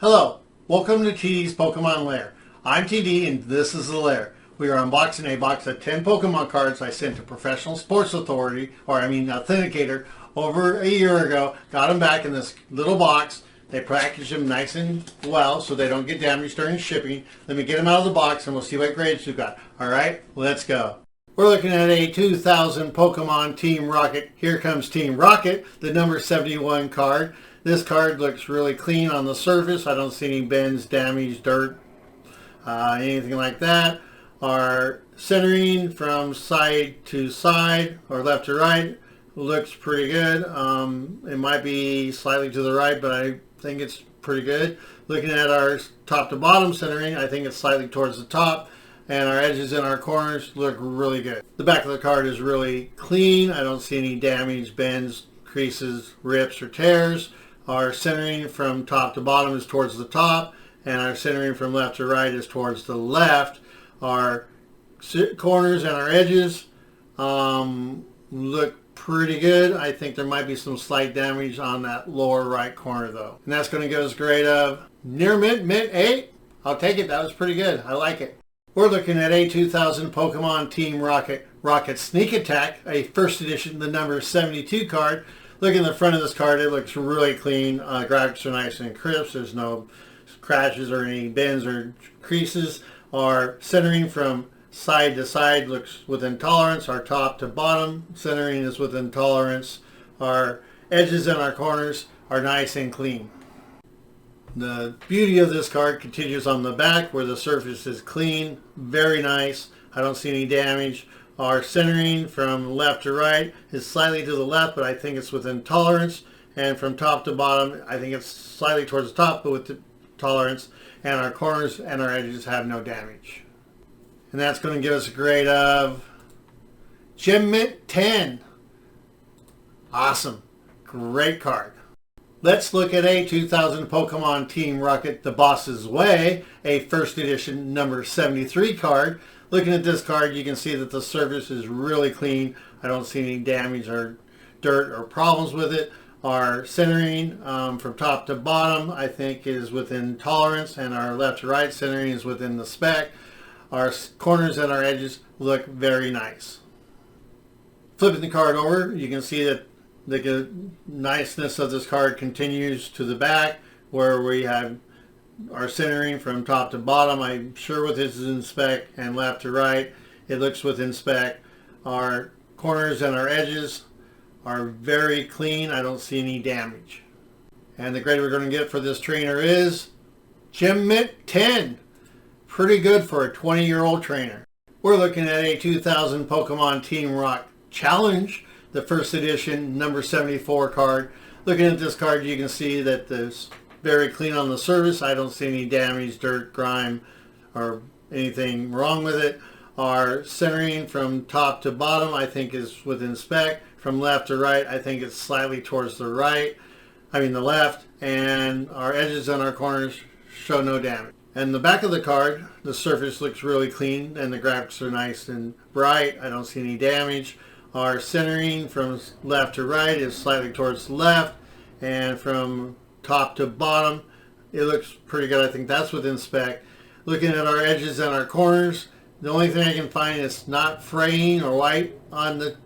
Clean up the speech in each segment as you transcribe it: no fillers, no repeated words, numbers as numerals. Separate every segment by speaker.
Speaker 1: Hello, welcome to TD's Pokemon Lair. I'm TD and this is the Lair. We are unboxing a box of 10 Pokemon cards I sent to Professional Sports Authenticator over a year ago. Got them back in this little box. They package them nice and well so they don't get damaged during shipping. Let me get them out of the box and we'll see what grades we've got. Alright, let's go. We're looking at a 2000 Pokemon Team Rocket. Here comes Team Rocket, the number 71 card. This card looks really clean on the surface. I don't see any bends, damage, dirt, anything like that. Our centering from side to side or left to right looks pretty good. It might be slightly to the right, but I think it's pretty good. Looking at our top to bottom centering, I think it's slightly towards the top. And our edges and our corners look really good. The back of the card is really clean. I don't see any damage, bends, creases, rips, or tears. Our centering from top to bottom is towards the top, and our centering from left to right is towards the left. Our corners and our edges look pretty good. I think there might be some slight damage on that lower right corner though. And that's going to give us a grade of near mint 8. I'll take it. That was pretty good. I like it. We're looking at a 2000 Pokemon Team Rocket Sneak Attack, a first edition, the number 72 card. Look in the front of this card, it looks really clean. Graphics are nice and crisp. There's no scratches or any bends or creases. Our centering from side to side looks within tolerance. Our top to bottom centering is within tolerance. Our edges and our corners are nice and clean. The beauty of this card continues on the back where the surface is clean, very nice. I don't see any damage. Our centering from left to right is slightly to the left, but I think it's within tolerance. And from top to bottom, I think it's slightly towards the top, but with the tolerance. And our corners and our edges have no damage. And that's going to give us a grade of Gem Mint 10. Awesome. Great card. Let's look at a 2000 Pokemon Team Rocket, The Boss's Way, a first edition number 73 card. Looking at this card, you can see that the surface is really clean. I don't see any damage or dirt or problems with it. Our centering from top to bottom, I think, is within tolerance, and our left to right centering is within the spec. Our corners and our edges look very nice. Flipping the card over, you can see that the niceness of this card continues to the back where we have our centering from top to bottom. I'm sure with this is in spec, and left to right it looks within spec. Our corners and our edges are very clean. I don't see any damage. And the grade we're going to get for this trainer is Gem Mint 10. Pretty good for a 20-year-old trainer. We're looking at a 2000 Pokemon Team Rock Challenge, the first edition number 74 card. Looking at this card, you can see that it's very clean on the surface. I don't see any damage, dirt, grime, or anything wrong with it. Our centering from top to bottom, I think, is within spec. From left to right, I think it's slightly towards the left. And our edges and our corners show no damage. And the back of the card, the surface looks really clean and the graphics are nice and bright. I don't see any damage. Our centering from left to right is slightly towards the left, and from top to bottom it looks pretty good. I think that's within spec. Looking at our edges and our corners, the only thing I can find is not fraying or white on the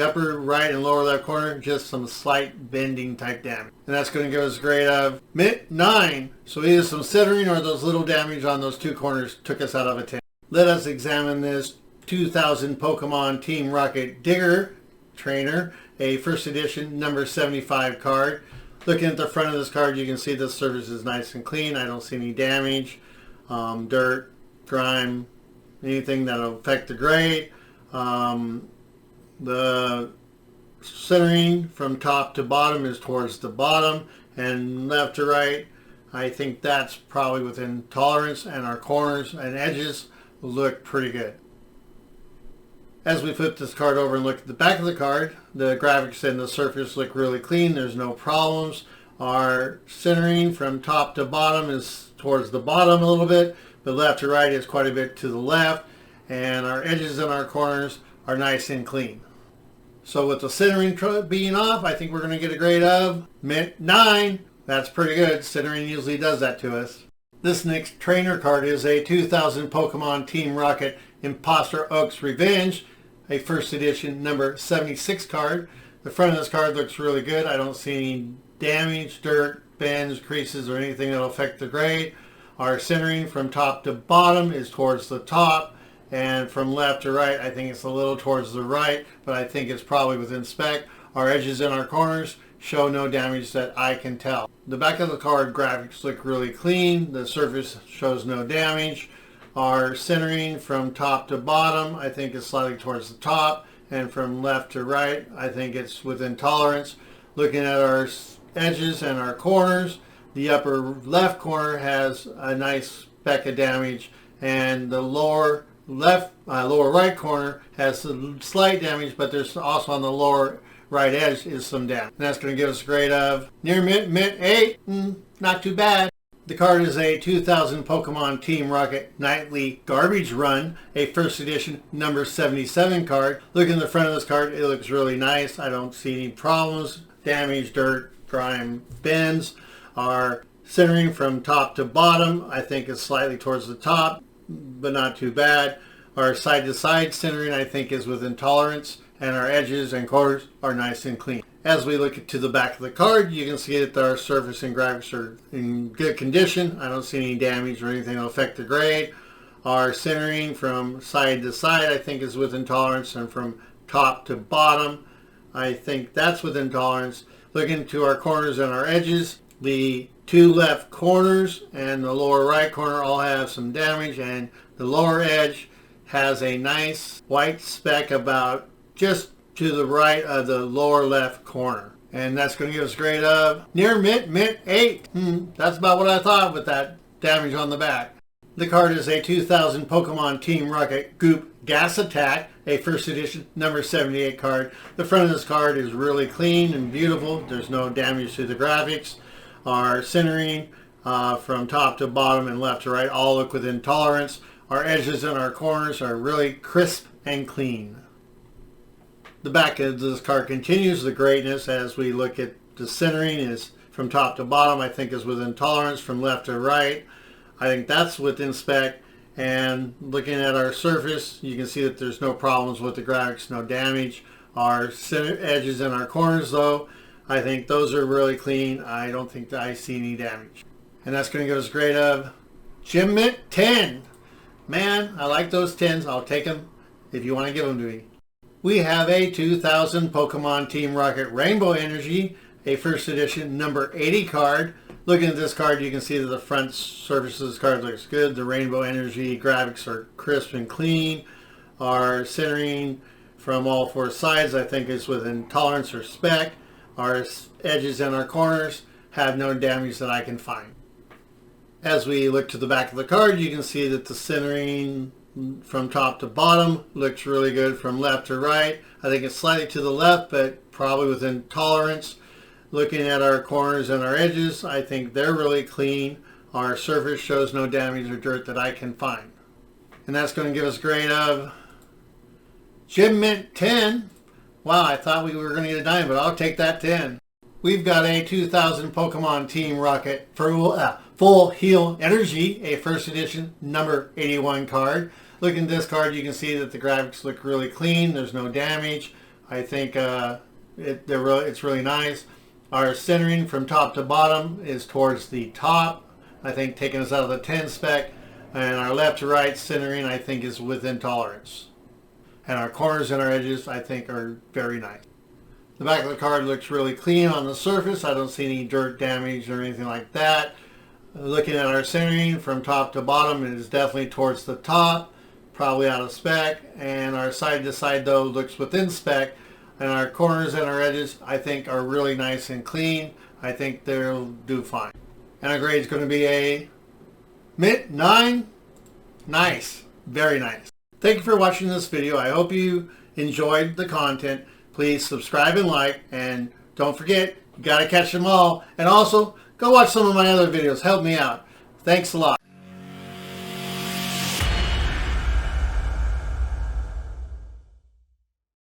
Speaker 1: upper right and lower left corner, just some slight bending type damage. And that's going to give us a grade of Mint 9. So either some centering or those little damage on those two corners took us out of a 10. Let us examine this 2000 Pokemon Team Rocket Digger Trainer, a first edition number 75 card. Looking at the front of this card, you can see the surface is nice and clean. I don't see any damage, dirt, grime, anything that'll affect the grade. The centering from top to bottom is towards the bottom, and left to right, I think that's probably within tolerance, and our corners and edges look pretty good. As we flip this card over and look at the back of the card, the graphics and the surface look really clean. There's no problems. Our centering from top to bottom is towards the bottom a little bit, but left to right is quite a bit to the left. And our edges and our corners are nice and clean. So with the centering being off, I think we're going to get a grade of Mint 9. That's pretty good. Centering usually does that to us. This next trainer card is a 2000 Pokemon Team Rocket Imposter Oak's Revenge, a first edition number 76 card. The front of this card looks really good. I don't see any damage, dirt, bends, creases, or anything that will affect the grade. Our centering from top to bottom is towards the top, and from left to right I think it's a little towards the right, but I think it's probably within spec. Our edges and our corners show no damage that I can tell. The back of the card graphics look really clean. The surface shows no damage. Our centering from top to bottom I think is slightly towards the top, and from left to right I think it's within tolerance. Looking at our edges and our corners, the upper left corner has a nice speck of damage, and the lower right corner has some slight damage, but there's also on the lower right edge is some damage. And that's going to give us a grade of near mint 8. Not too bad. The card is a 2000 Pokemon Team Rocket Nightly Garbage Run, a first edition number 77 card. Looking at the front of this card, it looks really nice. I don't see any problems. Damage, dirt, grime, bends. Our centering from top to bottom I think is slightly towards the top, but not too bad. Our side to side centering I think is within tolerance, and our edges and corners are nice and clean. As we look to the back of the card, you can see that our surface and graphics are in good condition. I don't see any damage or anything that will affect the grade. Our centering from side to side I think is within tolerance, and from top to bottom I think that's within tolerance. Looking to our corners and our edges, the two left corners and the lower right corner all have some damage, and the lower edge has a nice white speck about just to the right of the lower left corner. And that's going to give us a grade of near mint 8. That's about what I thought with that damage on the back. The card is a 2000 Pokemon Team Rocket Goop Gas Attack, a first edition number 78 card. The front of this card is really clean and beautiful. There's no damage to the graphics. Our centering from top to bottom and left to right all look within tolerance. Our edges and our corners are really crisp and clean. The back of this card continues the greatness as we look at the centering is from top to bottom I think is within tolerance, from left to right I think that's within spec, and looking at our surface you can see that there's no problems with the graphics, no damage. Our center edges and our corners though, I think those are really clean. I don't think that I see any damage. And that's going to give us a grade of Gem Mint 10. Man, I like those 10s. I'll take them if you want to give them to me. We have a 2000 Pokemon Team Rocket Rainbow Energy, a first edition number 80 card. Looking at this card, you can see that the front surface of this card looks good. The Rainbow Energy graphics are crisp and clean. Our centering from all four sides I think is within tolerance or spec. Our edges and our corners have no damage that I can find. As we look to the back of the card, you can see that the centering from top to bottom looks really good from left to right. I think it's slightly to the left, but probably within tolerance. Looking at our corners and our edges, I think they're really clean. Our surface shows no damage or dirt that I can find. And that's going to give us a grade of Gem Mint 10. Wow, I thought we were going to get a 9, but I'll take that 10. We've got a 2000 Pokemon Team Rocket Full Heal Energy, a first edition number 81 card. Looking at this card, you can see that the graphics look really clean. There's no damage. I think it's really nice. Our centering from top to bottom is towards the top, I think taking us out of the 10 spec. And our left to right centering I think is within tolerance. And our corners and our edges I think are very nice. The back of the card looks really clean on the surface. I don't see any dirt damage or anything like that. Looking at our centering from top to bottom, it is definitely towards the top, probably out of spec. And our side to side though looks within spec. And our corners and our edges I think are really nice and clean. I think they'll do fine. And our grade is going to be a mint 9. Nice. Very nice. Thank you for watching this video. I hope you enjoyed the content. Please subscribe and like, and don't forget, you got to catch them all. And also, go watch some of my other videos. Help me out. Thanks a lot.